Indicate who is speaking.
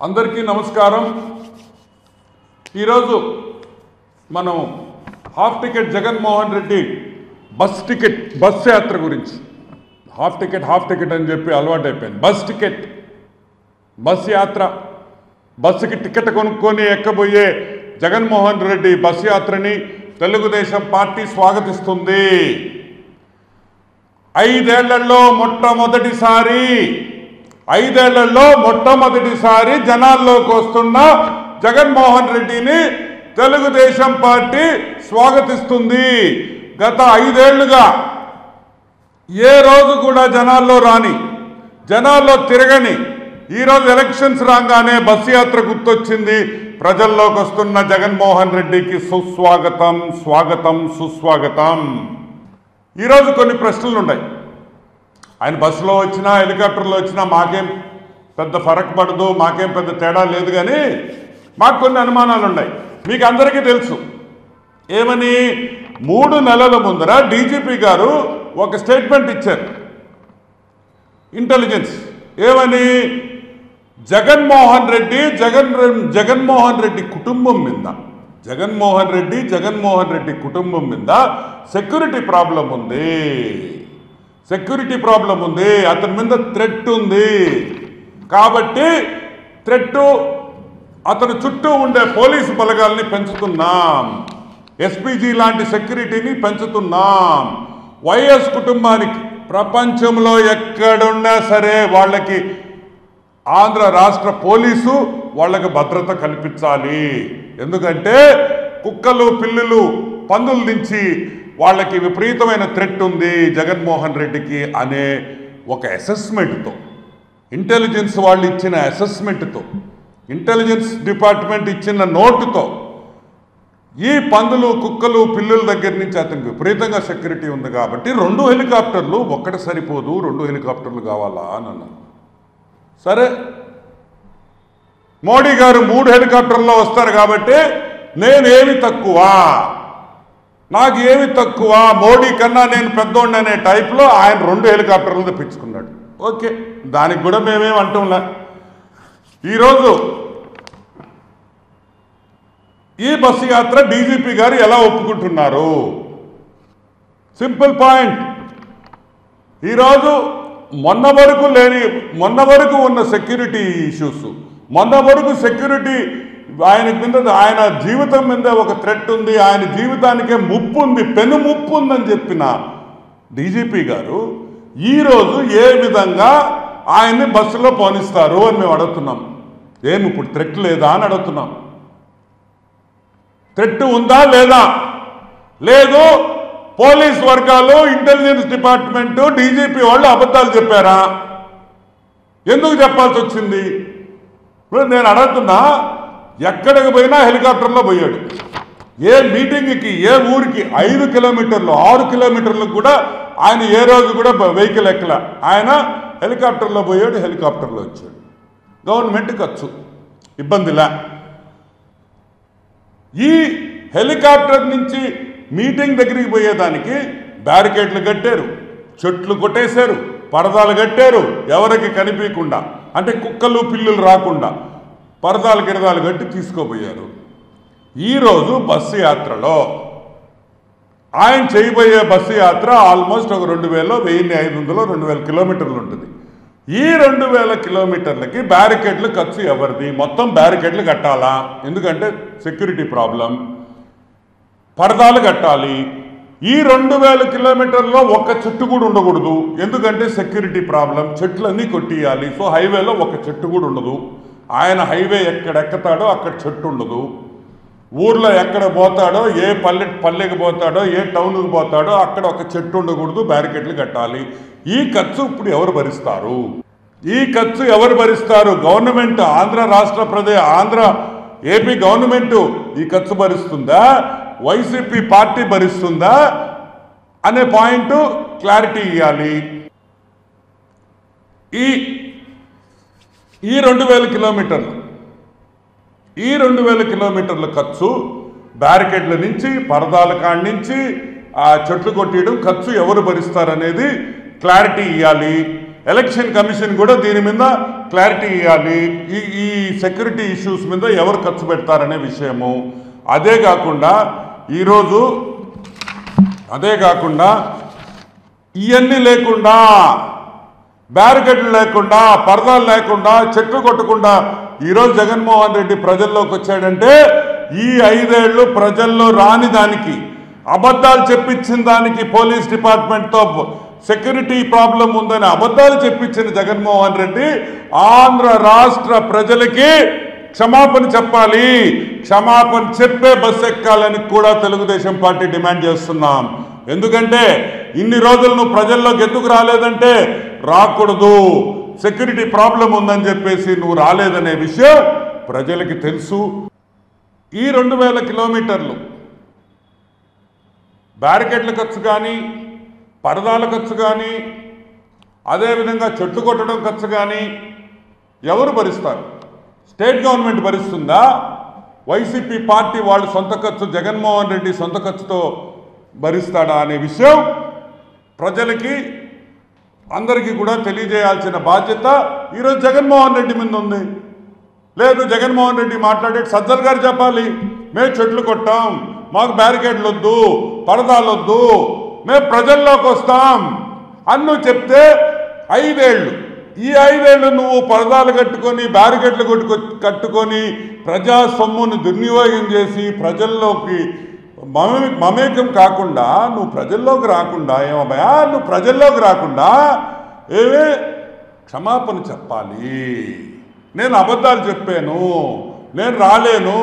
Speaker 1: అందరికీ నమస్కారం। ఈరోజు మనం half ticket Jaganmohan Reddy bus యాత్ర గురించి హాఫ్ టికెట్ అని చెప్పి అలవాటు అయిపోయింది। బస్ యాత్ర బస్సుకి టికెట్ కొనుక్కొని ఎక్కబోయే జగన్మోహన్ రెడ్డి బస్ యాత్రని తెలుగుదేశం పార్టీ స్వాగతిస్తుంది। 5 ఏళ్లలో మొట్టమొదటిసారి జనాల్లోకి వస్తున్న జగన్మోహన్ రెడ్డిని తెలుగుదేశం పార్టీ స్వాగతిస్తుంది। గత 5 ఏళ్లుగా ఏ రోజు కూడా జనాల్లో రాని, జనాల్లో తిరగని ఈరోజు ఎలక్షన్స్ రాగానే బస్ యాత్ర గుర్తొచ్చింది। ప్రజల్లోకి వస్తున్న జగన్మోహన్ రెడ్డికి సుస్వాగతం, స్వాగతం, సుస్వాగతం। ఈరోజు కొన్ని ప్రశ్నలు ఉన్నాయి। ఆయన బస్సులో వచ్చినా హెలికాప్టర్లో వచ్చినా మాకేం పెద్ద ఫరక్ పడదు, మాకేం పెద్ద తేడా లేదు, కానీ మాకు కొన్ని అనుమానాలు ఉన్నాయి। మీకు అందరికీ తెలుసు ఏమని, 3 నెలల ముందర డీజీపీ గారు ఒక స్టేట్మెంట్ ఇచ్చారు ఇంటెలిజెన్స్ ఏమని, జగన్మోహన్ రెడ్డి కుటుంబం మీద జగన్మోహన్ రెడ్డి కుటుంబం మీద సెక్యూరిటీ ప్రాబ్లం ఉంది, అతని మీద థ్రెట్ ఉంది, కాబట్టి అతని చుట్టూ ఉండే పోలీసు బలగాల్ని పెంచుతున్నాం, ఎస్పీజీ లాంటి సెక్యూరిటీని పెంచుతున్నాం। వైఎస్ కుటుంబానికి ప్రపంచంలో ఎక్కడున్నా సరే వాళ్ళకి ఆంధ్ర రాష్ట్ర పోలీసు వాళ్ళకి భద్రత కల్పించాలి। ఎందుకంటే కుక్కలు, పిల్లులు, పందుల నుంచి వాళ్ళకి విపరీతమైన థ్రెట్ ఉంది జగన్మోహన్ రెడ్డికి అనే ఒక అసెస్మెంట్తో, ఇంటెలిజెన్స్ వాళ్ళు ఇచ్చిన అసెస్మెంట్తో, ఇంటెలిజెన్స్ డిపార్ట్మెంట్ ఇచ్చిన నోటుతో ఈ పందులు, కుక్కలు, పిల్లుల దగ్గర నుంచి అతనికి విపరీతంగా సెక్యూరిటీ ఉంది కాబట్టి 2 హెలికాప్టర్లు ఒక్కటి సరిపోదు, 2 హెలికాప్టర్లు కావాలా అని అన్నారు। సరే, మోడీ గారు 3 హెలికాప్టర్లో వస్తారు కాబట్టి నాకు ఏమి తక్కువ, మోడీ కన్నా నేను పెద్దోడిని అనే టైప్లో ఆయన 2 హెలికాప్టర్లు తెప్పించుకున్నాడు। ఓకే, దానికి కూడా మేమేం అంటున్నా। ఈరోజు ఈ బస్సు యాత్ర డీజీపీ గారు ఎలా ఒప్పుకుంటున్నారు? సింపుల్ పాయింట్, ఈరోజు మొన్న వరకు ఉన్న సెక్యూరిటీ ఇష్యూస్, మొన్న వరకు సెక్యూరిటీ ఆయన జీవితం మీద ఒక థ్రెట్ ఉంది, ఆయన జీవితానికే ముప్పు ఉంది, పెను ముప్పు ఉందని చెప్పిన డీజీపీ గారు ఈరోజు ఏ విధంగా ఆయన్ని బస్సులో పోనిస్తారు అని మేము అడుగుతున్నాం। ఏమి ఇప్పుడు థ్రెట్ లేదా అని అడుగుతున్నాం। థ్రెట్ ఉందా లేదా? లేదు, పోలీస్ వర్గాలు, ఇంటెలిజెన్స్ డిపార్ట్మెంటు, డీజీపీ వాళ్ళు అబద్ధాలు చెప్పారా? ఎందుకు చెప్పాల్సి వచ్చింది? ఇప్పుడు నేను అడుగుతున్నా, ఎక్కడికి పోయినా హెలికాప్టర్లో పోయాడు, ఏ మీటింగ్కి, ఏ ఊరికి 5 కిలోమీటర్లు 6 కిలోమీటర్లకు కూడా ఆయన ఏ రోజు కూడా వెహికల్ ఎక్కల, ఆయన హెలికాప్టర్లో పోయాడు, హెలికాప్టర్లో వచ్చాడు। గవర్నమెంట్ ఖర్చు, ఇబ్బందిలా। ఈ హెలికాప్టర్ నుంచి మీటింగ్ దగ్గరికి పోయేదానికి బ్యారికేడ్లు కట్టారు, చెట్లు కొట్టేశారు, పరదాలు కట్టారు, ఎవరికి కనిపించకుండా, అంటే కుక్కలు, పిల్లులు రాకుండా పరదాలు గిరదాలు కట్టి తీసుకోపోయారు। ఈరోజు బస్సు యాత్రలో ఆయన చేయబోయే బస్సు యాత్ర ఆల్మోస్ట్ ఒక 1500, 2000 కిలోమీటర్లు ఉంటుంది। ఈ 2000 కిలోమీటర్లకి బ్యారికేడ్లు ఖర్చు ఎవరిది? మొత్తం బ్యారికేడ్లు కట్టాలా? ఎందుకంటే సెక్యూరిటీ ప్రాబ్లం, పరదాలు కట్టాలి। ఈ 2000 కిలోమీటర్లో ఒక్క చెట్టు కూడా ఉండకూడదు, ఎందుకంటే సెక్యూరిటీ ప్రాబ్లం, చెట్లన్నీ కొట్టియాలి। సో హైవేలో ఒక చెట్టు కూడా ఉండదు, ఆయన హైవే ఎక్కడెక్కుతాడో అక్కడ చెట్టు ఉండదు, ఊర్లో ఎక్కడ పోతాడో, ఏ పల్లెకి పోతాడో, ఏ టౌన్కి పోతాడో అక్కడ ఒక చెట్టు ఉండకూడదు, బ్యారికేడ్లు కట్టాలి। ఈ ఖర్చు ఇప్పుడు ఎవరు భరిస్తారు? గవర్నమెంట్, ఏపీ గవర్నమెంట్ ఈ ఖర్చు భరిస్తుందా, వైసీపీ పార్టీ భరిస్తుందా అనే పాయింట్ క్లారిటీ ఇవ్వాలి। ఈ 2000 కిలోమీటర్ల ఖర్చు, బ్యారికేడ్ల నుంచి, పరదాల కాడి నుంచి ఆ చెట్లు కొట్టేయడం ఖర్చు ఎవరు భరిస్తారనేది క్లారిటీ ఇవ్వాలి। ఎలక్షన్ కమిషన్ కూడా దీని మీద క్లారిటీ ఇవ్వాలి. ఈ సెక్యూరిటీ ఇష్యూస్ మీద ఎవరు ఖర్చు పెడతారనే విషయము. అదే కాకుండా ఇవన్నీ లేకుండా, బ్యారికేడ్లు లేకుండా, పరదాలు లేకుండా, చెట్లు కొట్టకుండా ఈరోజు జగన్మోహన్ రెడ్డి ప్రజల్లోకి వచ్చాడంటే ఈ 5 ఏళ్ళు ప్రజల్లో రాని దానికి, అబద్ధాలు చెప్పించిన దానికి, పోలీస్ డిపార్ట్మెంట్తో సెక్యూరిటీ ప్రాబ్లం ఉందని అబద్ధాలు చెప్పించిన జగన్మోహన్ రెడ్డి ఆంధ్ర రాష్ట్ర ప్రజలకి క్షమాపణ చెప్పాలి. క్షమాపణ చెప్పే బస్సు ఎక్కాలని కూడా తెలుగుదేశం పార్టీ డిమాండ్ చేస్తున్నాం. ఎందుకంటే ఇన్ని రోజులు నువ్వు ప్రజల్లోకి ఎందుకు రాలేదంటే, రాకూడదు, సెక్యూరిటీ ప్రాబ్లం ఉందని చెప్పేసి నువ్వు రాలేదనే విషయం ప్రజలకి తెలుసు. ఈ 2000 కిలోమీటర్లు బ్యారికేడ్ల ఖర్చు కానీ, పరదాల ఖర్చు కానీ, అదేవిధంగా చెట్లు కొట్టడం ఖర్చు కానీ ఎవరు భరిస్తారు? స్టేట్ గవర్నమెంట్ భరిస్తుందా? వైసీపీ పార్టీ వాళ్ళు సొంత ఖర్చు, జగన్మోహన్ రెడ్డి సొంత ఖర్చుతో భరిస్తాడా అనే విషయం ప్రజలకి అందరికీ కూడా తెలియజేయాల్సిన బాధ్యత ఈరోజు జగన్మోహన్ రెడ్డి మీద ఉంది. లేదు, జగన్మోహన్ రెడ్డి మాట్లాడే సజ్జల్ గారు చెప్పాలి, మేము చెట్లు కొట్టాం, మాకు బ్యారికేడ్లు వద్దు, పరదాలు వద్దు, మేము ప్రజల్లోకి వస్తాం అని నువ్వు చెప్తే 5 ఏళ్ళు, ఈ 5 ఏళ్ళు నువ్వు పరదాలు కట్టుకొని, బ్యారికేడ్లు కట్టుకొని ప్రజా సొమ్మును దుర్వినియోగం చేసి ప్రజల్లోకి మమేకం కాకుండా, నువ్వు ప్రజల్లోకి రాకుండా, ఏమయ్యా నువ్వు ప్రజల్లోకి రాకుండా క్షమాపణ చెప్పాలి. నేను అబద్ధాలు చెప్పాను, నేను రాలేదు,